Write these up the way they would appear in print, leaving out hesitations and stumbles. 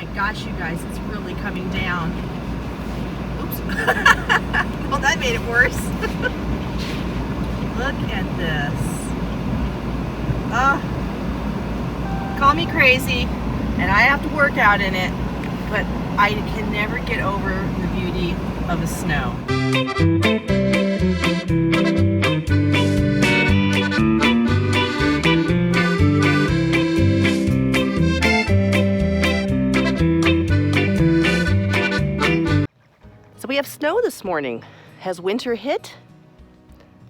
my gosh, you guys, it's really coming down. Oops. Well, that made it worse. Look at this. Call me crazy, and I have to work out in it, but I can never get over the beauty of the snow. So we have snow this morning. Has winter hit?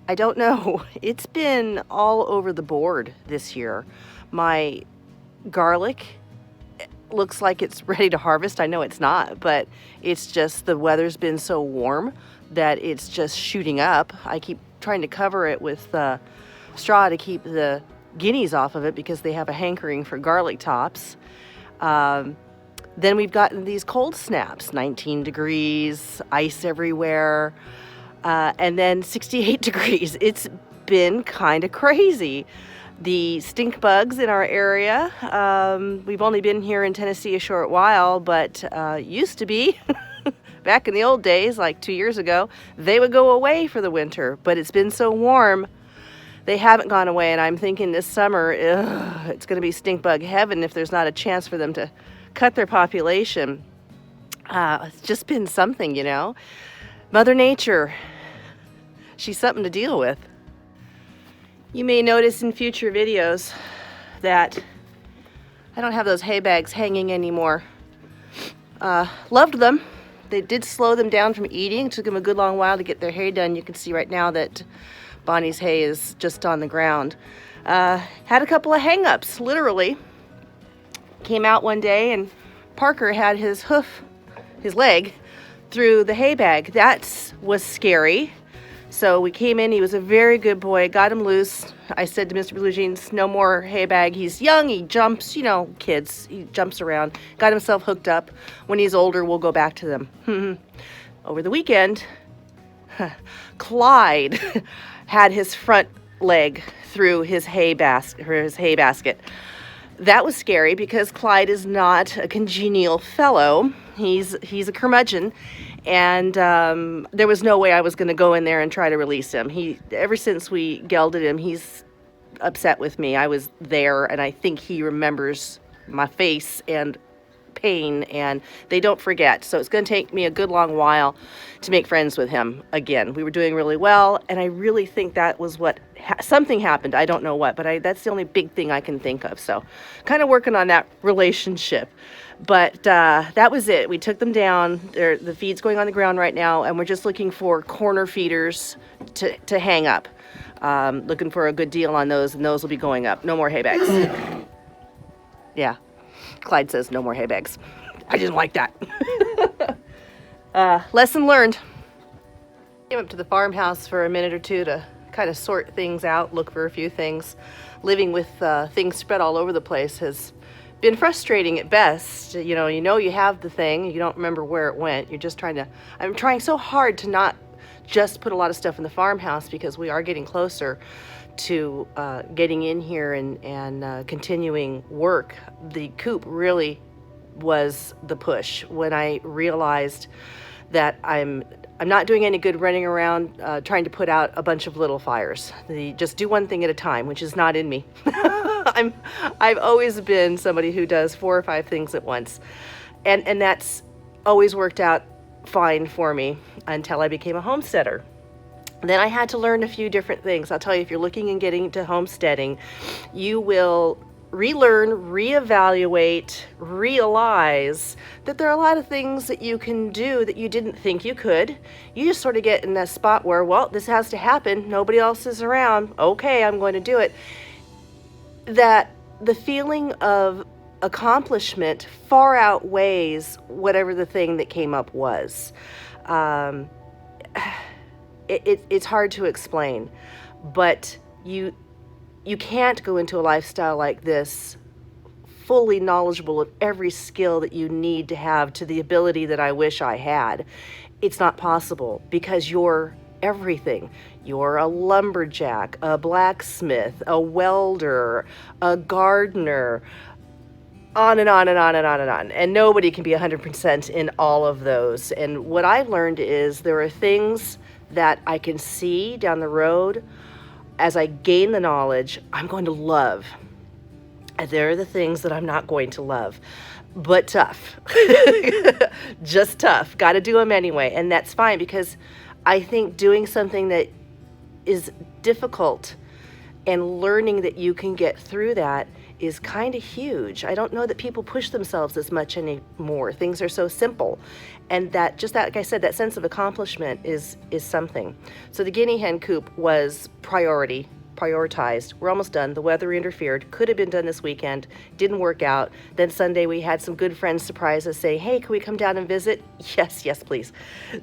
I don't know. It's been all over the board this year. My garlic looks like it's ready to harvest. I know it's not, but it's just the weather's been so warm that it's just shooting up. I keep trying to cover it with straw to keep the guineas off of it because they have a hankering for garlic tops. Then we've gotten these cold snaps, 19 degrees, ice everywhere, and then 68 degrees. It's been kind of crazy. The stink bugs in our area, we've only been here in Tennessee a short while, but used to be, back in the old days, like 2 years ago, they would go away for the winter, but it's been so warm, they haven't gone away, and I'm thinking this summer, it's going to be stink bug heaven if there's not a chance for them to cut their population. It's just been something, you know. Mother Nature, she's something to deal with. You may notice in future videos that I don't have those hay bags hanging anymore. Loved them. They did slow them down from eating. It took them a good long while to get their hay done. You can see right now that Bonnie's hay is just on the ground. Had a couple of hang-ups, literally. Came out one day and Parker had his leg through the hay bag. That was scary. So we came in, he was a very good boy, got him loose. I said to Mr. Blue Jeans, no more hay bag. He's young, he jumps, you know, kids, he jumps around. Got himself hooked up. When he's older, we'll go back to them. Over the weekend, Clyde had his front leg through his hay basket. That was scary because Clyde is not a congenial fellow. He's a curmudgeon, and there was no way I was going to go in there and try to release him. Ever since we gelded him, he's upset with me. I was there, and I think he remembers my face and pain, and they don't forget. So it's going to take me a good long while to make friends with him again. We were doing really well, and I really think that was what something happened. I don't know what, but that's the only big thing I can think of. So kind of working on that relationship. But that was it. We took them down. The feed's going on the ground right now, and we're just looking for corner feeders to hang up. Looking for a good deal on those, and those will be going up. No more hay bags. Yeah. Clyde says no more hay bags. I didn't like that. Lesson learned. Came up to the farmhouse for a minute or two to kind of sort things out, look for a few things. Living with things spread all over the place has been frustrating at best. You know you have the thing, you don't remember where it went. You're just I'm trying so hard to not just put a lot of stuff in the farmhouse because we are getting closer to getting in here and continuing work. The coop really was the push when I realized that I'm not doing any good running around trying to put out a bunch of little fires. Just do one thing at a time, which is not in me. I've always been somebody who does 4 or 5 things at once, and that's always worked out fine for me until I became a homesteader. Then I had to learn a few different things. I'll tell you, if you're looking and getting into homesteading, you will relearn, reevaluate, realize that there are a lot of things that you can do that you didn't think you could. You just sort of get in that spot where, well, this has to happen. Nobody else is around. Okay, I'm going to do it. That the feeling of accomplishment far outweighs whatever the thing that came up was. It's hard to explain, but you can't go into a lifestyle like this fully knowledgeable of every skill that you need to have to the ability that I wish I had. It's not possible because you're everything. You're a lumberjack, a blacksmith, a welder, a gardener, on and on and on and on and on. And nobody can be 100% in all of those. And what I've learned is there are things that I can see down the road as I gain the knowledge I'm going to love. And there are the things that I'm not going to love, but tough. Just tough. Got to do them anyway. And that's fine, because I think doing something that is difficult and learning that you can get through that is kind of huge. I don't know that people push themselves as much anymore. Things are so simple. And that, just that, like I said, that sense of accomplishment is something. So the guinea hen coop was prioritized. We're almost done. The weather interfered. Could have been done this weekend. Didn't work out. Then Sunday we had some good friends surprise us, say, hey, can we come down and visit? Yes, please.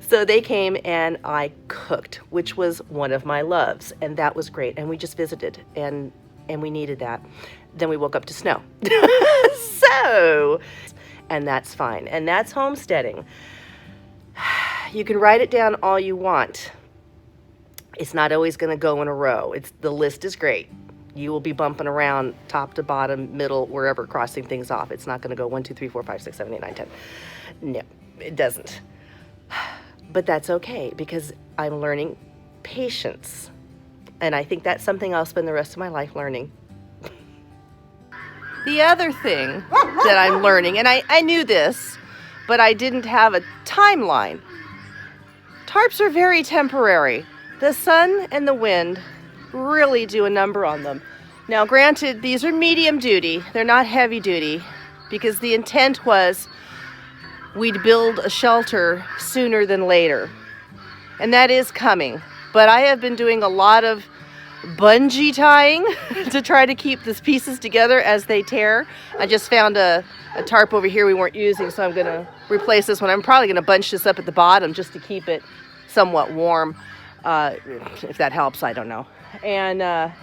So they came and I cooked, which was one of my loves. And that was great. And we just visited and we needed that. Then we woke up to snow. And that's fine. And that's homesteading. You can write it down all you want. It's not always going to go in a row. The list is great. You will be bumping around top to bottom, middle, wherever, crossing things off. It's not going to go 1, 2, 3, 4, 5, 6, 7, 8, 9, 10. No, it doesn't. But that's okay, because I'm learning patience. And I think that's something I'll spend the rest of my life learning. The other thing that I'm learning, and I knew this, but I didn't have a timeline. Tarps are very temporary. The sun and the wind really do a number on them. Now, granted, these are medium duty. They're not heavy duty, because the intent was we'd build a shelter sooner than later. And that is coming. But I have been doing a lot of bungee tying to try to keep these pieces together as they tear. I just found a tarp over here we weren't using, so I'm going to replace this one. I'm probably going to bunch this up at the bottom just to keep it somewhat warm. If that helps, I don't know, and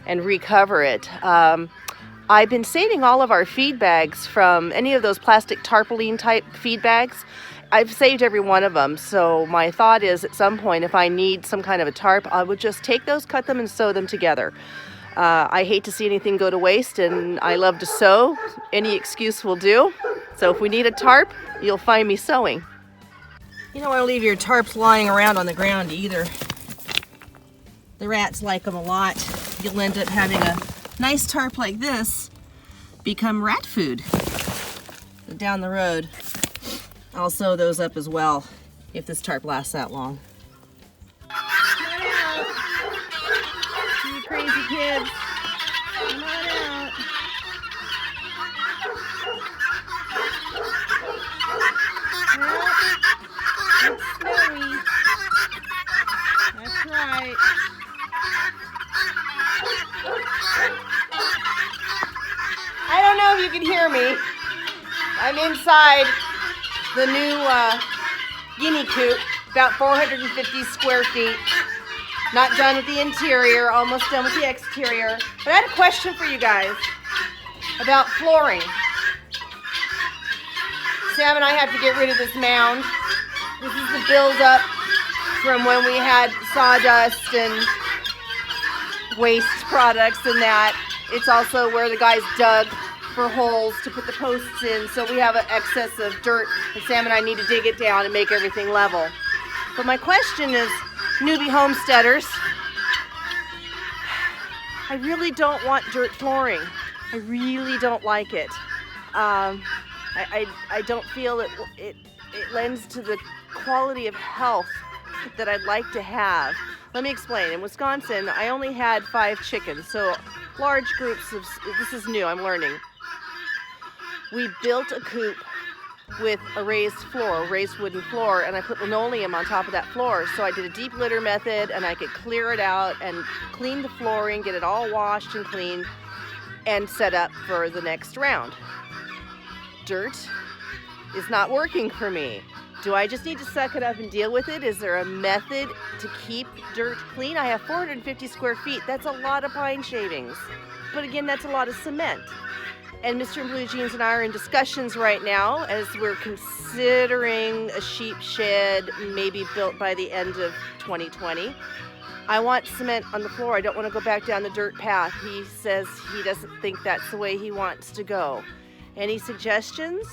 recover it. I've been saving all of our feed bags from any of those plastic tarpaulin type feed bags. I've saved every one of them, so my thought is at some point, if I need some kind of a tarp, I would just take those, cut them, and sew them together. I hate to see anything go to waste, and I love to sew. Any excuse will do. So if we need a tarp, you'll find me sewing. You don't want to leave your tarps lying around on the ground either. The rats like them a lot. You'll end up having a nice tarp like this become rat food. So down the road, I'll sew those up as well if this tarp lasts that long. Come on out. You crazy kids. Come on out. It's snowy. That's right. I don't know if you can hear me. I'm inside the new guinea coop, about 450 square feet. Not done with the interior, almost done with the exterior. But I had a question for you guys about flooring. Sam and I have to get rid of this mound. This is the buildup from when we had sawdust and waste products and that. It's also where the guys dug for holes to put the posts in, so we have an excess of dirt, and Sam and I need to dig it down and make everything level. But my question is, newbie homesteaders, I really don't want dirt flooring. I really don't like it. I don't feel it lends to the quality of health that I'd like to have. Let me explain. In Wisconsin, I only had 5 chickens, so large groups of, this is new, I'm learning. We built a coop with a raised floor, raised wooden floor, and I put linoleum on top of that floor. So I did a deep litter method, and I could clear it out and clean the flooring, get it all washed and cleaned, and set up for the next round. Dirt is not working for me. Do I just need to suck it up and deal with it? Is there a method to keep dirt clean? I have 450 square feet. That's a lot of pine shavings. But again, that's a lot of cement. And Mr. Blue Jeans and I are in discussions right now as we're considering a sheep shed maybe built by the end of 2020. I want cement on the floor. I don't want to go back down the dirt path. He says he doesn't think that's the way he wants to go. Any suggestions?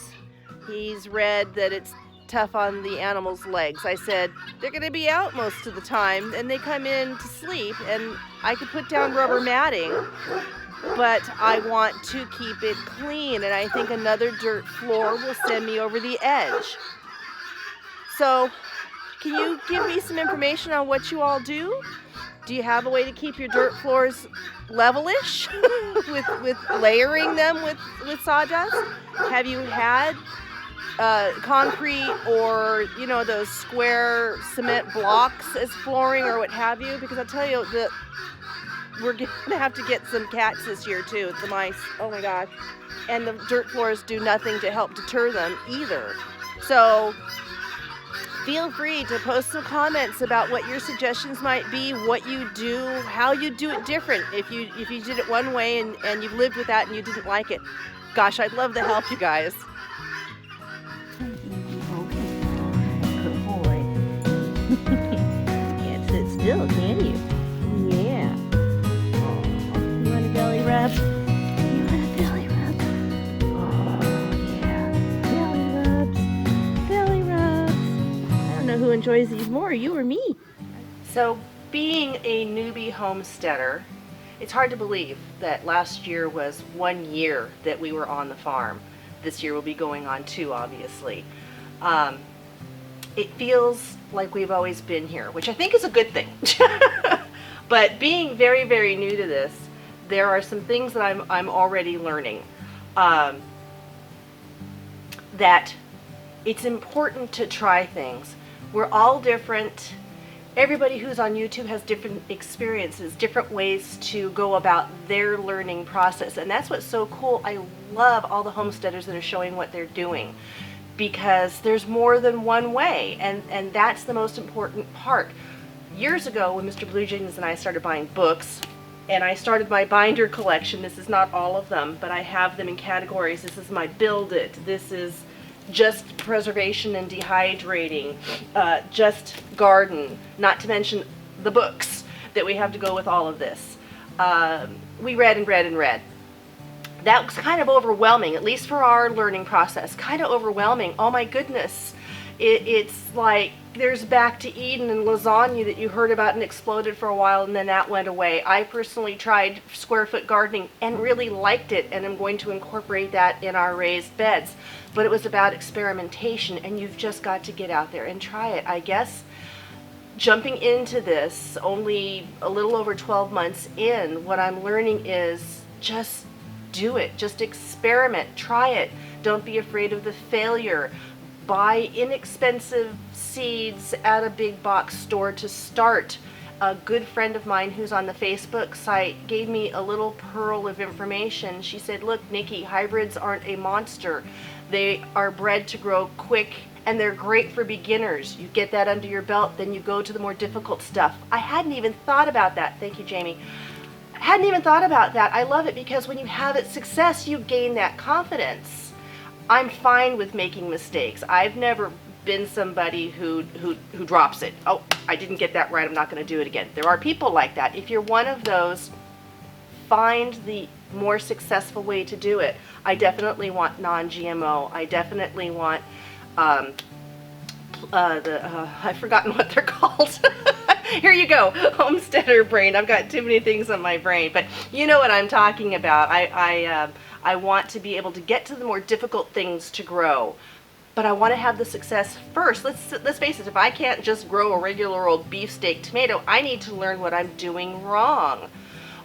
He's read that it's tough on the animal's legs. I said, they're going to be out most of the time, and they come in to sleep, and I could put down rubber matting, but I want to keep it clean, and I think another dirt floor will send me over the edge. So, can you give me some information on what you all do? Do you have a way to keep your dirt floors levelish with layering them with sawdust? Have you had concrete or, you know, those square cement blocks as flooring or what have you? Because I'll tell you that we're gonna have to get some cats this year too, the mice. Oh my gosh. And the dirt floors do nothing to help deter them either. So feel free to post some comments about what your suggestions might be, what you do, how you do it different. If you did it one way and you've lived with that and you didn't like it. Gosh, I'd love to help you guys. Good boy. Can't sit still, can you? Yeah. You want a belly rub? You want a belly rub? Oh, yeah. Belly rubs. I don't know who enjoys these more, you or me. So, being a newbie homesteader, it's hard to believe that last year was 1 year that we were on the farm. This year will be going on 2, obviously. It feels like we've always been here, which I think is a good thing. But being very, very new to this, there are some things that I'm already learning. That it's important to try things. We're all different. Everybody who's on YouTube has different experiences, different ways to go about their learning process. And that's what's so cool. I love all the homesteaders that are showing what they're doing, because there's more than one way, and that's the most important part. Years ago, when Mr. Blue Jeans and I started buying books, and I started my binder collection, this is not all of them, but I have them in categories. This is my Build It, this is just preservation and dehydrating, just garden, not to mention the books that we have to go with all of this. We read and read and read. That was kind of overwhelming, at least for our learning process, kind of overwhelming. Oh my goodness, it's like there's Back to Eden and lasagna that you heard about and exploded for a while, and then that went away. I personally tried square foot gardening and really liked it, and I'm going to incorporate that in our raised beds. But it was about experimentation, and you've just got to get out there and try it. I guess jumping into this only a little over 12 months in, what I'm learning is just do it. Just experiment. Try it. Don't be afraid of the failure. Buy inexpensive seeds at a big box store to start. A good friend of mine who's on the Facebook site gave me a little pearl of information. She said, look, Nikki, hybrids aren't a monster. They are bred to grow quick, and they're great for beginners. You get that under your belt, then you go to the more difficult stuff. I hadn't even thought about that. Thank you, Jamie. I hadn't even thought about that. I love it because when you have it success, you gain that confidence. I'm fine with making mistakes. I've never been somebody who drops it. Oh, I didn't get that right, I'm not going to do it again. There are people like that. If you're one of those, find the more successful way to do it. I definitely want non-GMO. I definitely want I've forgotten what they're called. Here you go, homesteader brain. I've got too many things on my brain, but you know what I'm talking about. I want to be able to get to the more difficult things to grow, but I want to have the success first. Let's face it, if I can't just grow a regular old beefsteak tomato, I need to learn what I'm doing wrong.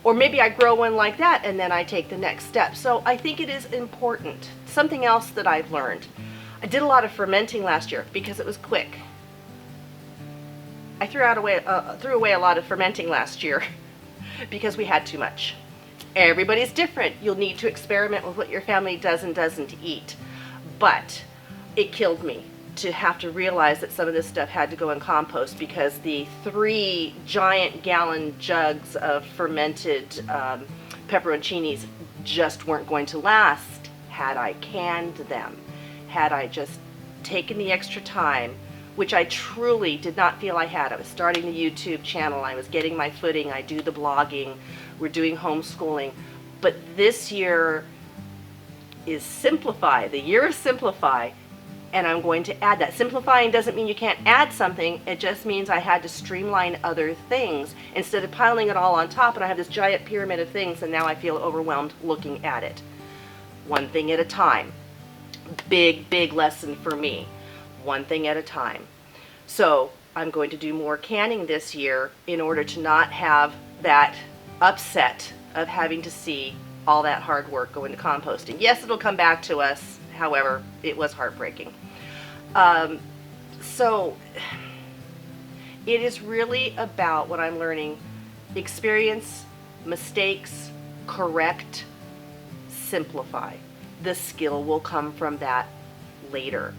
Or maybe I grow one like that and then I take the next step. So I think it is important. Something else that I've learned. I did a lot of fermenting last year because it was quick. I threw away a lot of fermenting last year because we had too much. Everybody's different. You'll need to experiment with what your family does and doesn't eat. But it killed me to have to realize that some of this stuff had to go in compost because the 3 giant gallon jugs of fermented pepperoncinis just weren't going to last had I canned them. Had I just taken the extra time, which I truly did not feel I had. I was starting the YouTube channel, I was getting my footing, I do the blogging, we're doing homeschooling. But this year, is simplify, the year of simplify, and I'm going to add that. Simplifying doesn't mean you can't add something, it just means I had to streamline other things instead of piling it all on top, and I have this giant pyramid of things, and now I feel overwhelmed looking at it. One thing at a time. Big lesson for me. One thing at a time. So I'm going to do more canning this year in order to not have that upset of having to see all that hard work go into composting. Yes, it'll come back to us. However, it was heartbreaking. So it is really about what I'm learning: experience, mistakes, correct, simplify. The skill will come from that later.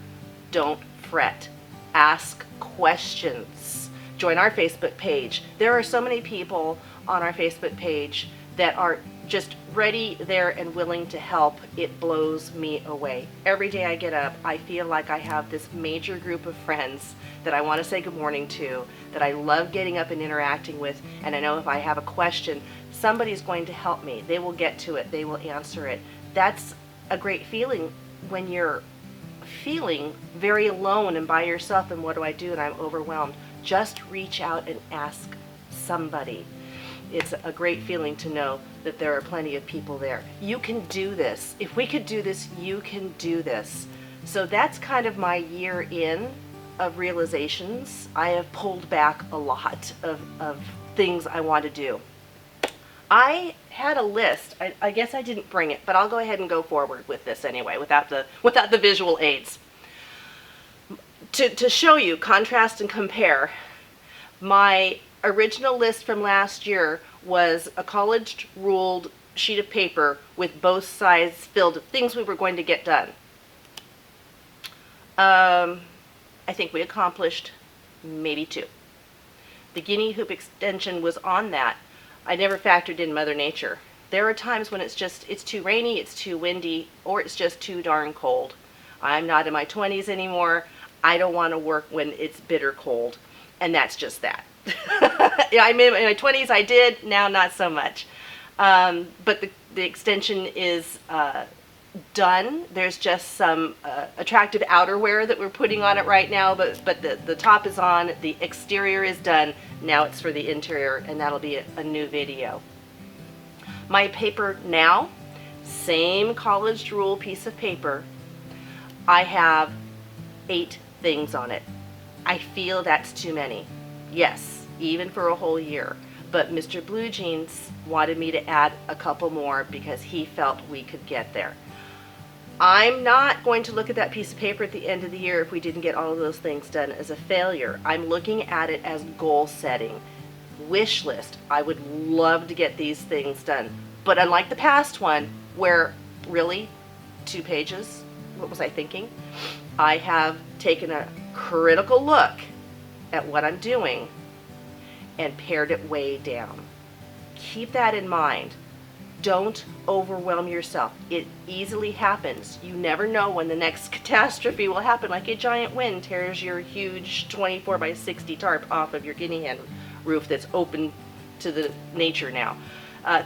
Don't fret. Ask questions. Join our Facebook page. There are so many people on our Facebook page that are just ready, there, and willing to help. It blows me away. Every day I get up, I feel like I have this major group of friends that I want to say good morning to, that I love getting up and interacting with, and I know if I have a question, somebody's going to help me. They will get to it. They will answer it. That's a great feeling when you're feeling very alone and by yourself, and what do I do, and I'm overwhelmed. Just reach out and ask somebody. It's a great feeling to know that there are plenty of people there. You can do this. If we could do this, you can do this. So that's kind of my year in of realizations. I have pulled back a lot of things I want to do. I had a list. I guess I didn't bring it, but I'll go ahead and go forward with this anyway, without the visual aids. To show you, contrast and compare, my original list from last year was a college ruled sheet of paper with both sides filled of things we were going to get done. I think we accomplished maybe 2. The guinea hoop extension was on that. I never factored in Mother Nature. There are times when it's too rainy, it's too windy, or it's just too darn cold. I'm not in my 20s anymore. I don't want to work when it's bitter cold, and that's just that. Yeah, I'm in my 20s, I did, now not so much. But the extension is done. There's just some attractive outerwear that we're putting on it right now, but the top is on, the exterior is done. Now it's for the interior, and that'll be a new video. My paper now, same college rule piece of paper. I have 8 things on it. I feel that's too many. Yes, even for a whole year. But Mr. Blue Jeans wanted me to add a couple more because he felt we could get there. I'm not going to look at that piece of paper at the end of the year if we didn't get all of those things done as a failure. I'm looking at it as goal setting. Wish list. I would love to get these things done. But unlike the past one, where really 2 pages, what was I thinking? I have taken a critical look at what I'm doing and pared it way down. Keep that in mind. Don't overwhelm yourself. It easily happens. You never know when the next catastrophe will happen, like a giant wind tears your huge 24 by 60 tarp off of your guinea hen roof that's open to the nature now.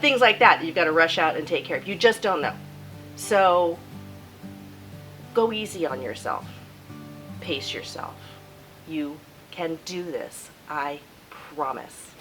Things like that you've got to rush out and take care of. You just don't know. So go easy on yourself. Pace yourself. You can do this. I promise.